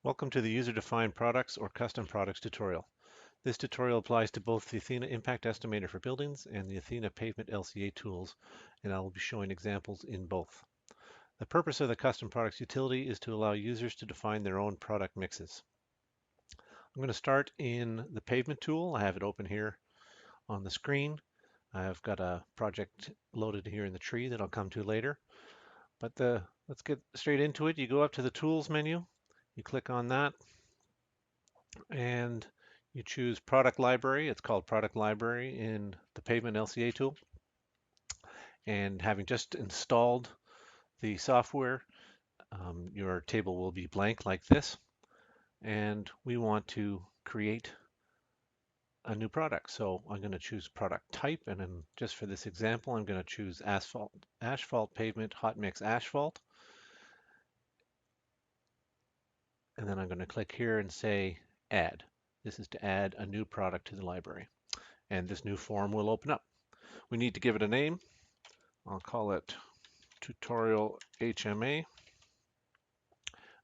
Welcome to the User-Defined Products or Custom Products tutorial. This tutorial applies to both the Athena Impact Estimator for buildings and the Athena Pavement LCA tools, and I will be showing examples in both. The purpose of the Custom Products utility is to allow users to define their own product mixes. I'm going to start in the Pavement tool. I have it open here on the screen. I've got a project loaded here in the tree that I'll come to later. But let's get straight into it. You go up to the Tools menu, you click on that, and you choose product library. It's called product library in the Pavement LCA tool. And having just installed the software, your table will be blank like this. And we want to create a new product. So I'm going to choose product type. And then just for this example, I'm going to choose asphalt pavement, hot mix asphalt. And then I'm going to click here and say add. This is to add a new product to the library. And this new form will open up. We need to give it a name. I'll call it tutorial HMA.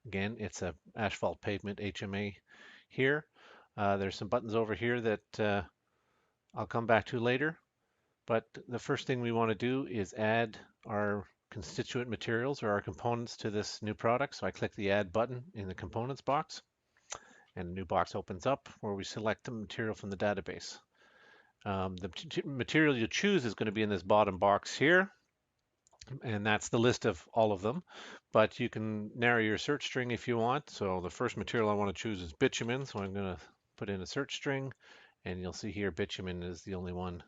Again, it's a asphalt pavement HMA here. There's some buttons over here that I'll come back to later. But the first thing we want to do is add our constituent materials or our components to this new product. So I click the add button in the components box, and a new box opens up where we select the material from the database. The material you choose is going to be in this bottom box here, and that's the list of all of them. But you can narrow your search string if you want. So the first material I want to choose is bitumen, so I'm going to put in a search string, and you'll see here bitumen is the only one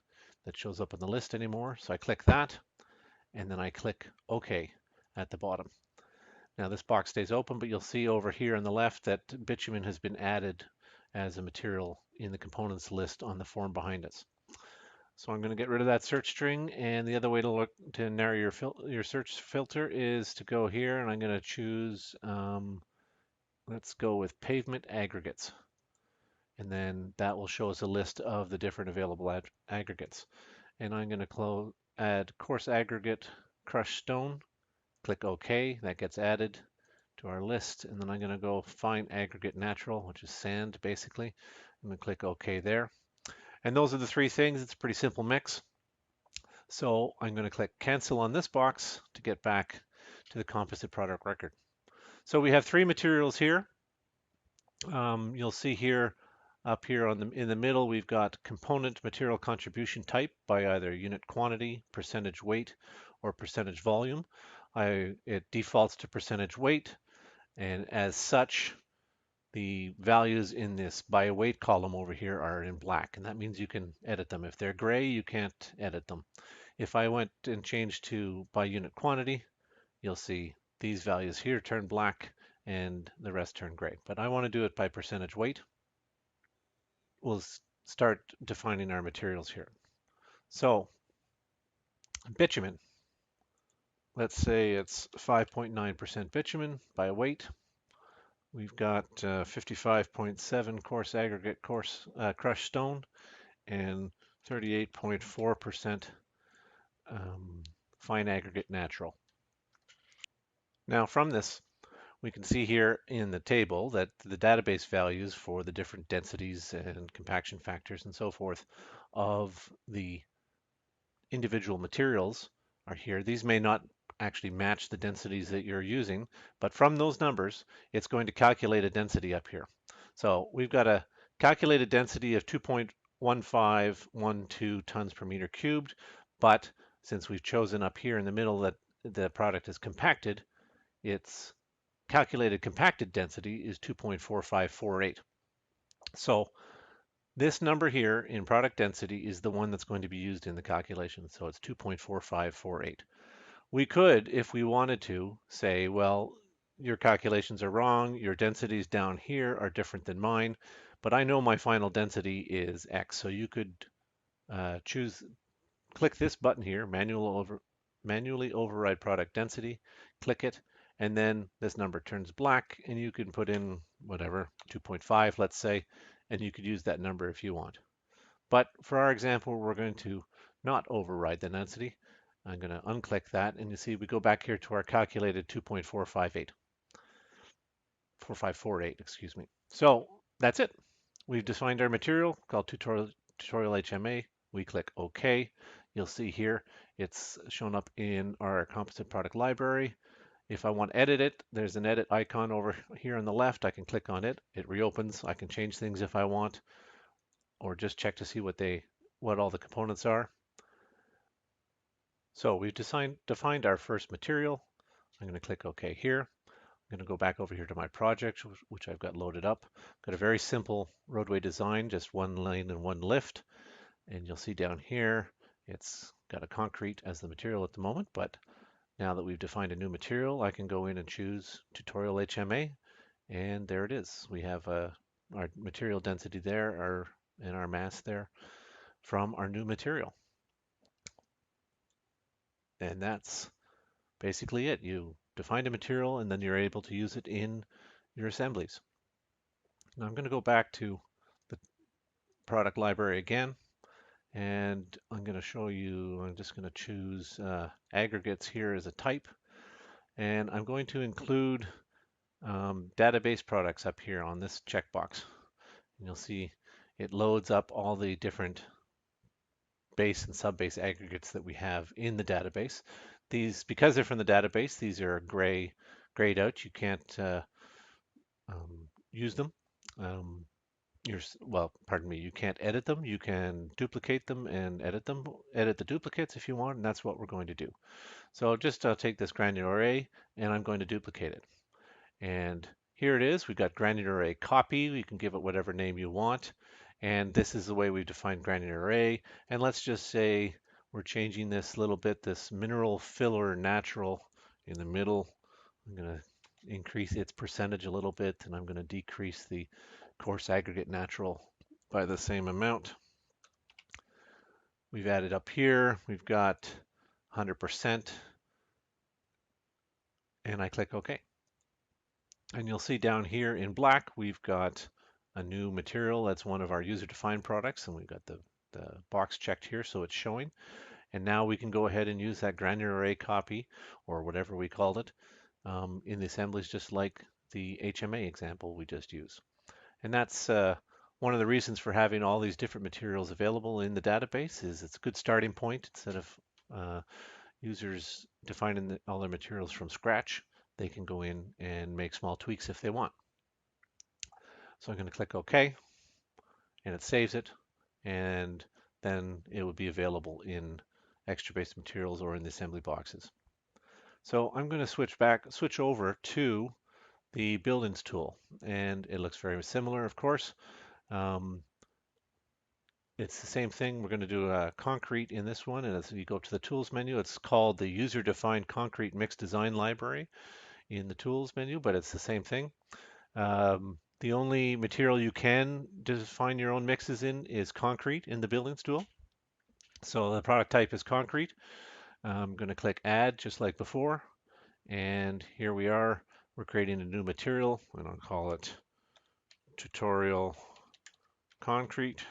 that shows up on the list anymore. So I click that, and then I click OK at the bottom. Now this box stays open, but you'll see over here on the left that bitumen has been added as a material in the components list on the form behind us. So I'm going to get rid of that search string, and the other way to look to narrow your search filter is to go here, and I'm going to choose, let's go with pavement aggregates, and then that will show us a list of the different available aggregates. And I'm going to add coarse aggregate crushed stone, click OK, that gets added to our list, and then I'm going to go fine aggregate natural, which is sand basically. I'm going to click OK there. And those are the three things. It's a pretty simple mix. So I'm going to click cancel on this box to get back to the composite product record. So we have three materials here. You'll see here up here in the middle, we've got component material contribution type by either unit quantity, percentage weight, or percentage volume. It defaults to percentage weight, and as such, the values in this by weight column over here are in black, and that means you can edit them. If they're gray, you can't edit them. If I went and changed to by unit quantity, you'll see these values here turn black and the rest turn gray. But I want to do it by percentage weight. We'll start defining our materials here. So bitumen, let's say it's 5.9% bitumen by weight. We've got 55.7 coarse aggregate crushed stone and 38.4% fine aggregate natural. Now from this, we can see here in the table that the database values for the different densities and compaction factors and so forth of the individual materials are here. These may not actually match the densities that you're using, but from those numbers, it's going to calculate a density up here. So we've got a calculated density of 2.1512 tons per meter cubed, but since we've chosen up here in the middle that the product is compacted, its calculated compacted density is 2.4548. So this number here in product density is the one that's going to be used in the calculation. So it's 2.4548. We could, if we wanted to, say, well, your calculations are wrong. Your densities down here are different than mine, but I know my final density is X. So you could click this button here, manually override product density, click it, and then this number turns black, and you can put in whatever, 2.5, let's say, and you could use that number if you want. But for our example, we're going to not override the density. I'm going to unclick that, and you see we go back here to our calculated 2.458. 4548, excuse me. So that's it. We've defined our material called tutorial HMA. We click OK. You'll see here it's shown up in our composite product library. If I want to edit it, there's an edit icon over here on the left. I can click on it. It reopens. I can change things if I want, or just check to see what all the components are. So we've defined our first material. I'm going to click OK here. I'm going to go back over here to my project, which I've got loaded up. Got a very simple roadway design, just one lane and one lift. And you'll see down here, it's got a concrete as the material at the moment, but now that we've defined a new material, I can go in and choose tutorial HMA, and there it is. We have our material density there, and our mass there from our new material. And that's basically it. You define a material, and then you're able to use it in your assemblies. Now I'm going to go back to the product library again, and I'm going to show you, I'm just going to choose aggregates here as a type, and I'm going to include database products up here on this checkbox. And you'll see it loads up all the different base and sub-base aggregates that we have in the database. These, because they're from the database, these are grayed out. You can't use them. Um, well, pardon me, you can't edit them. You can duplicate them and edit them, edit the duplicates if you want, and that's what we're going to do. So just take this granular array and I'm going to duplicate it. And here it is. We've got granular array copy. You can give it whatever name you want. And this is the way we've defined granular array. And let's just say we're changing this a little bit, this mineral filler natural in the middle. I'm going to increase its percentage a little bit, and I'm going to decrease the coarse aggregate natural by the same amount. We've added up here, we've got 100%, and I click OK. And you'll see down here in black, we've got a new material. That's one of our user-defined products, and we've got the box checked here, so it's showing. And now we can go ahead and use that granular array copy, or whatever we called it, in the assemblies, just like the HMA example we just used. And that's one of the reasons for having all these different materials available in the database. Is it's a good starting point. Instead of users defining all their materials from scratch, they can go in and make small tweaks if they want. So I'm going to click OK, and it saves it, and then it will be available in extra base materials or in the assembly boxes. So I'm going to switch over to the buildings tool, and it looks very similar, of course. It's the same thing. We're going to do a concrete in this one, and as you go to the tools menu, it's called the user-defined concrete mixed design library in the tools menu, but it's the same thing. The only material you can define your own mixes in is concrete in the buildings tool. So the product type is concrete. I'm going to click add just like before, and here we are. We're creating a new material, and I'll call it tutorial concrete.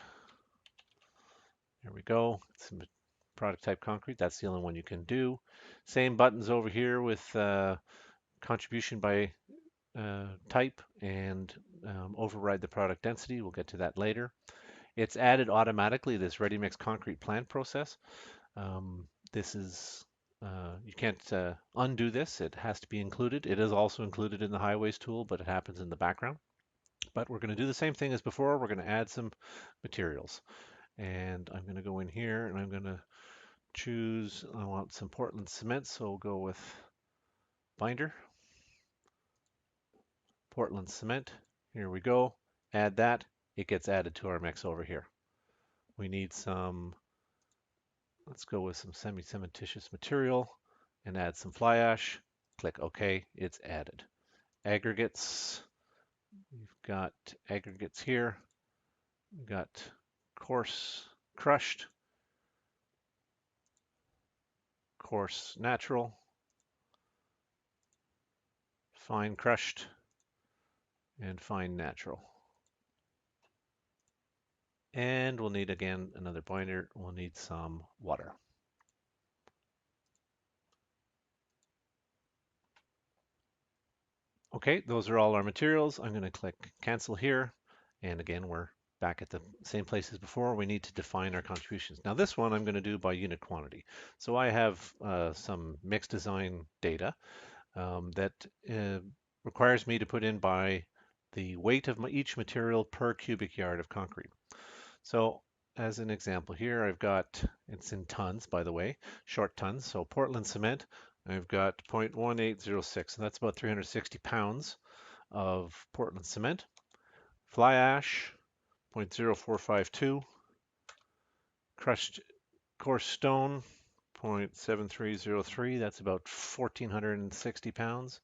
There we go. It's a product type concrete. That's the only one you can do. Same buttons over here with contribution by type and override the product density. We'll get to that later. It's added automatically, this ready mix concrete plan process. This is, you can't undo this. It has to be included. It is also included in the highways tool, but it happens in the background. But we're going to do the same thing as before. We're going to add some materials. And I'm going to go in here and I'm going to choose, I want some Portland cement, so we'll go with binder. Portland cement. Here we go. Add that. It gets added to our mix over here. We need some, let's go with some semi-cementitious material and add some fly ash. Click OK. It's added. Aggregates. We've got aggregates here. We've got coarse crushed, coarse natural, fine crushed, and fine natural. And we'll need, again, another binder. We'll need some water. Okay, those are all our materials. I'm going to click cancel here. And again, we're back at the same place as before. We need to define our contributions. Now this one I'm going to do by unit quantity. So I have some mix design data that uh, requires me to put in by the weight of each material per cubic yard of concrete. So as an example here, I've got, it's in tons, by the way, short tons. So Portland cement, I've got 0.1806, and that's about 360 pounds of Portland cement. Fly ash, 0.0452. Crushed coarse stone, 0.7303. That's about 1,460 pounds.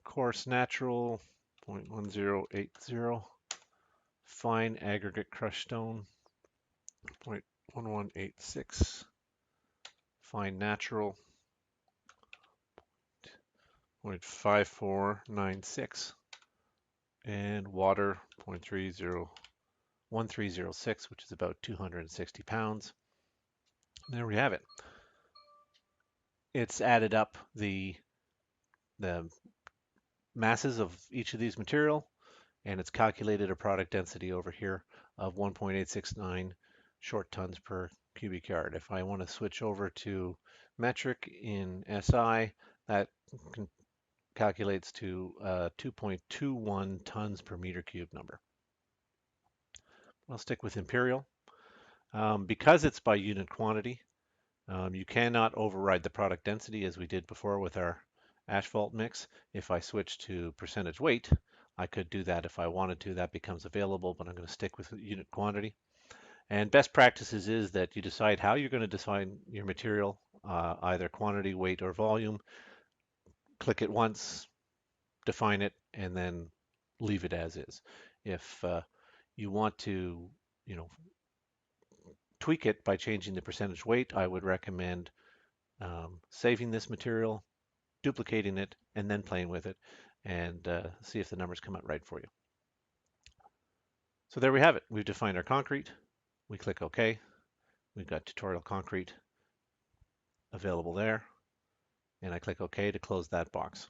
Coarse natural, 0.1080. Fine aggregate crushed stone, 0.1186. Fine natural, 0.5496. And water, 0.1306, which is about 260 pounds. There we have it. It's added up the masses of each of these material, and it's calculated a product density over here of 1.869 short tons per cubic yard. If I want to switch over to metric in SI, that calculates to 2.21 tons per meter cube number. I'll stick with imperial. Because it's by unit quantity, you cannot override the product density as we did before with our asphalt mix. If I switch to percentage weight, I could do that if I wanted to. That becomes available, but I'm going to stick with unit quantity. And best practices is that you decide how you're going to define your material, either quantity, weight, or volume. Click it once, define it, and then leave it as is. If you want to, you know, tweak it by changing the percentage weight, I would recommend saving this material, duplicating it, and then playing with it and see if the numbers come out right for you. So there we have it. We've defined our concrete. We click OK. We've got tutorial concrete available there. And I click OK to close that box.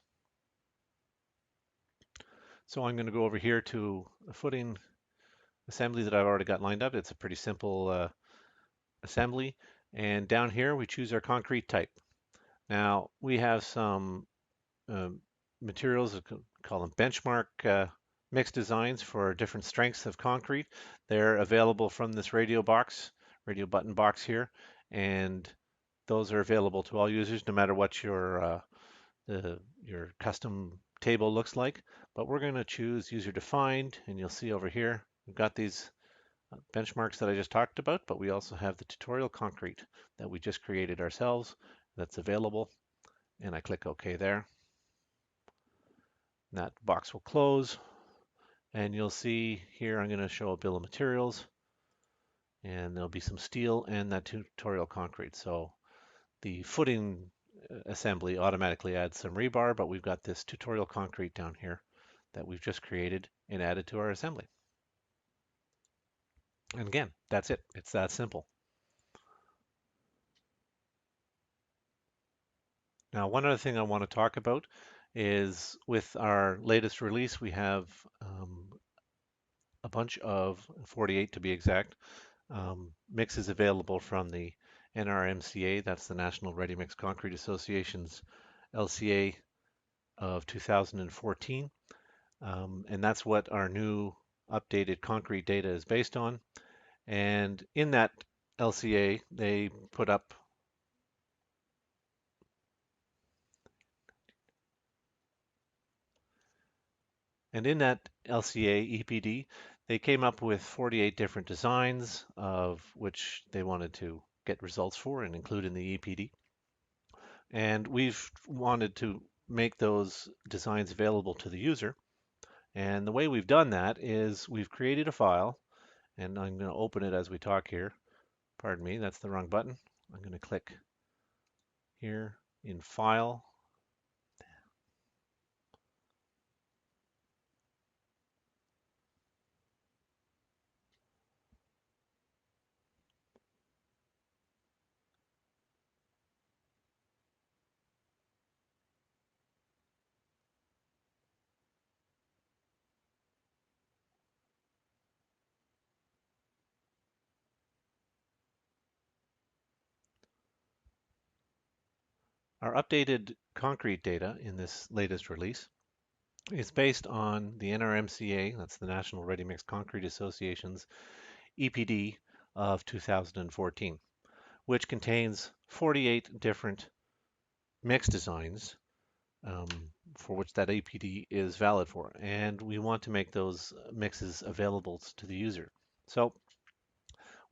So I'm going to go over here to a footing assembly that I've already got lined up. It's a pretty simple assembly. And down here, we choose our concrete type. Now, we have some materials, call them benchmark mix designs for different strengths of concrete. They're available from this radio button box here, and those are available to all users no matter what your custom table looks like. But we're going to choose user defined, and you'll see over here we've got these benchmarks that I just talked about, but we also have the tutorial concrete that we just created ourselves that's available, and I click OK there. That box will close, and you'll see here I'm going to show a bill of materials, and there'll be some steel and that tutorial concrete. So the footing assembly automatically adds some rebar, but we've got this tutorial concrete down here that we've just created and added to our assembly. And again, that's it. It's that simple. Now, one other thing I want to talk about is with our latest release, we have a bunch of 48 to be exact mixes available from the NRMCA, that's the National Ready Mix Concrete Association's LCA of 2014. And that's what our new updated concrete data is based on. And in that LCA, they put up And in that LCA EPD, they came up with 48 different designs of which they wanted to get results for and include in the EPD. And we've wanted to make those designs available to the user. And the way we've done that is we've created a file, and I'm going to open it as we talk here. Pardon me, that's the wrong button. I'm going to click here in File. Our updated concrete data in this latest release is based on the NRMCA, that's the National Ready Mix Concrete Association's EPD of 2014, which contains 48 different mix designs um, for which that EPD is valid for. And we want to make those mixes available to the user. So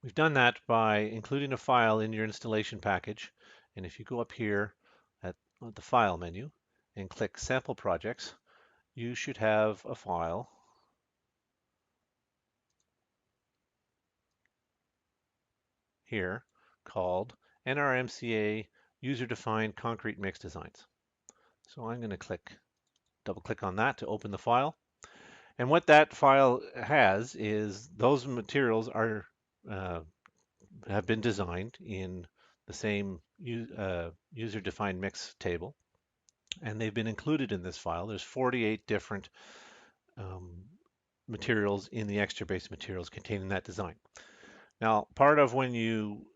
we've done that by including a file in your installation package. And if you go up here at the File menu and click Sample Projects, you should have a file here called NRMCA User-Defined Concrete Mix Designs. So I'm going to double click on that to open the file. And what that file has is those materials are have been designed in the same user-defined mix table, and they've been included in this file. There's 48 different um, materials in the extra base materials containing that design. Now, part of when you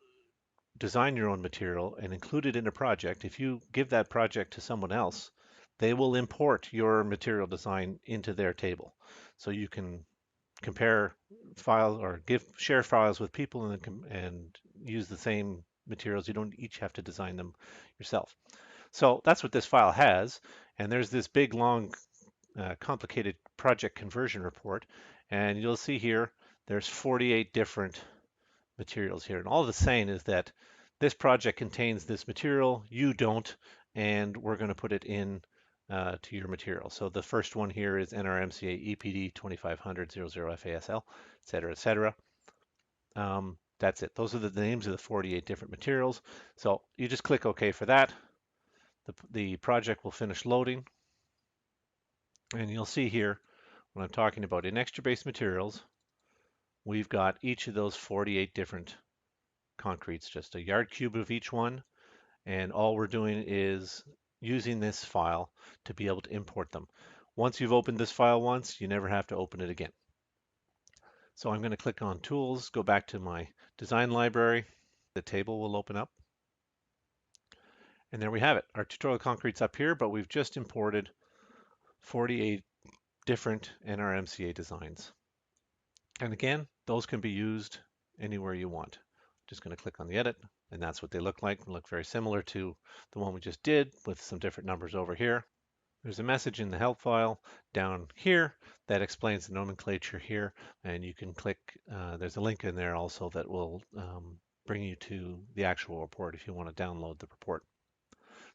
design your own material and include it in a project, if you give that project to someone else, they will import your material design into their table. So you can compare files or share files with people and use the same materials. You don't each have to design them yourself. So that's what this file has. And there's this big, long, complicated project conversion report. And you'll see here, there's 48 different materials here. And all it's saying is that this project contains this material, you don't, and we're going to put it in to your material. So the first one here is NRMCA EPD 2500 00FASL, et cetera, et cetera. That's it. Those are the names of the 48 different materials. So you just click OK for that. The project will finish loading. And you'll see here when I'm talking about in extra base materials, we've got each of those 48 different concretes, just a yard cube of each one. And all we're doing is using this file to be able to import them. Once you've opened this file once, you never have to open it again. So I'm going to click on Tools, go back to my design library. The table will open up. And there we have it. Our tutorial concrete's up here, but we've just imported 48 different NRMCA designs. And again, those can be used anywhere you want. Just going to click on the edit, and that's what they look like. They look very similar to the one we just did with some different numbers over here. There's a message in the help file down here that explains the nomenclature here, and you can click, there's a link in there also that will bring you to the actual report if you want to download the report.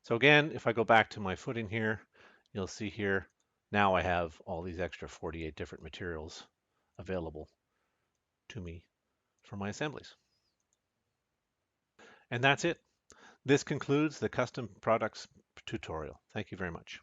So again, if I go back to my footing here, you'll see here, now I have all these extra 48 different materials available to me for my assemblies. And that's it. This concludes the custom products tutorial. Thank you very much.